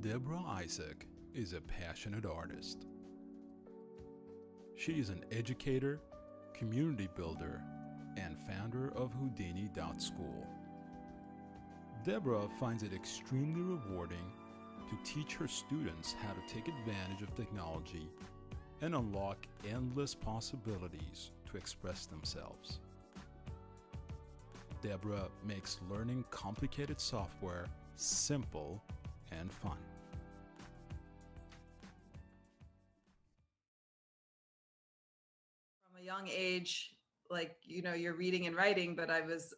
Debra Isaac is a passionate artist. She is an educator, community builder, and founder of Houdini.school. Debra finds it extremely rewarding to teach her students how to take advantage of technology and unlock endless possibilities to express themselves. Debra makes learning complicated software simple and fun. From a young age, you're reading and writing, but I was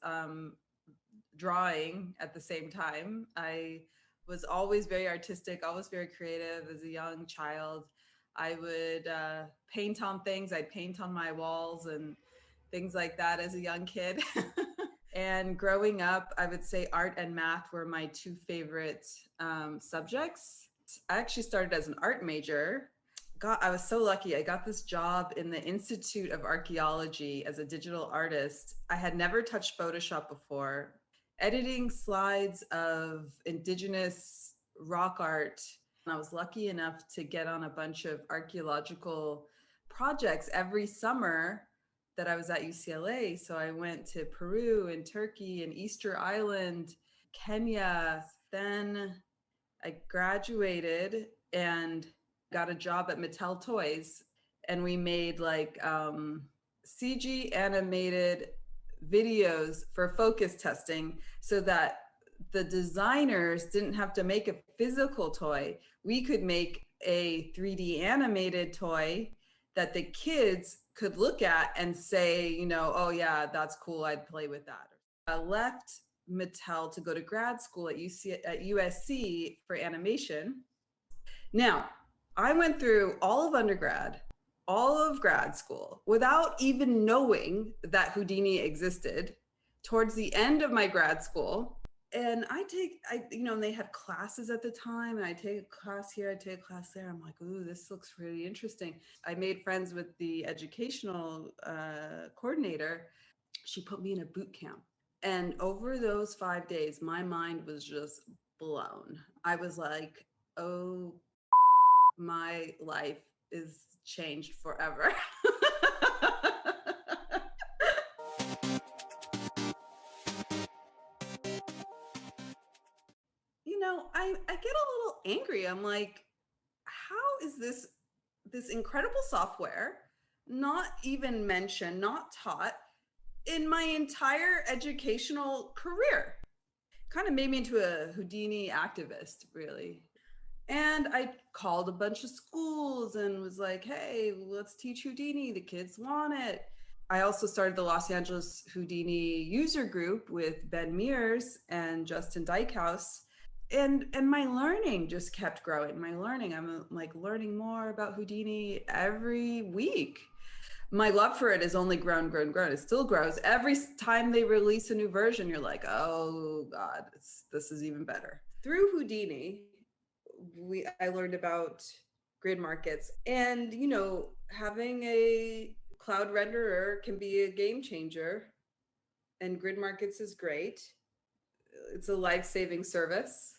drawing at the same time. I was always very artistic, always very creative as a young child. I would paint on things. I'd paint on my walls and things like that as a young kid. And growing up, I would say art and math were my two favorite subjects. I actually started as an art major. I was so lucky. I got this job in the Institute of Archaeology as a digital artist. I had never touched Photoshop before. Editing slides of indigenous rock art. I was lucky enough to get on a bunch of archaeological projects every summer that I was at UCLA. So I went to Peru and Turkey and Easter Island, Kenya. Then I graduated and got a job at Mattel Toys. And we made CG animated videos for focus testing so that the designers didn't have to make a physical toy. We could make a 3D animated toy that the kids could look at and say, oh yeah, that's cool, I'd play with that. I left Mattel to go to grad school at USC for animation. Now, I went through all of undergrad, all of grad school, without even knowing that Houdini existed. Towards the end of my grad school, and they had classes at the time, and I take a class here, I take a class there. I'm like, ooh, this looks really interesting. I made friends with the educational coordinator. She put me in a boot camp. And over those 5 days, my mind was just blown. I was like, oh, my life is changed forever. I get a little angry. I'm like, how is this incredible software not even mentioned, not taught in my entire educational career? Kind of made me into a Houdini activist, really. And I called a bunch of schools and was like, hey, let's teach Houdini. The kids want it. I also started the Los Angeles Houdini user group with Ben Mears and Justin Dykhouse. And my learning just kept growing. I'm learning more about Houdini every week. My love for it has only grown. It still grows. Every time they release a new version, you're like, oh God, this is even better. Through Houdini, I learned about GridMarkets, and having a cloud renderer can be a game changer, and GridMarkets is great. It's a life-saving service.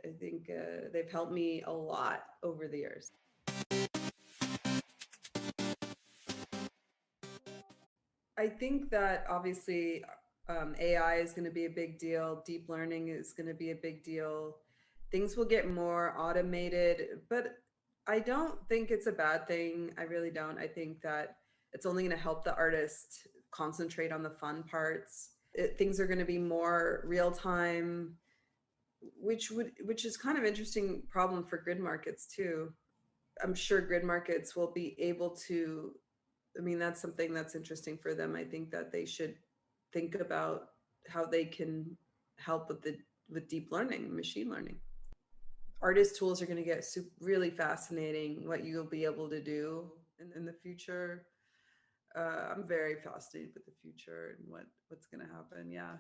I think they've helped me a lot over the years. I think that obviously AI is going to be a big deal. Deep learning is going to be a big deal. Things will get more automated, but I don't think it's a bad thing. I really don't. I think that it's only going to help the artist concentrate on the fun parts. Things are going to be more real time, which is kind of interesting problem for GridMarkets too. I'm sure GridMarkets will be able to, that's something that's interesting for them. I think that they should think about how they can help with deep learning, machine learning. Artist tools are going to get really fascinating, what you'll be able to do in the future. I'm very fascinated with the future and what's going to happen. Yeah.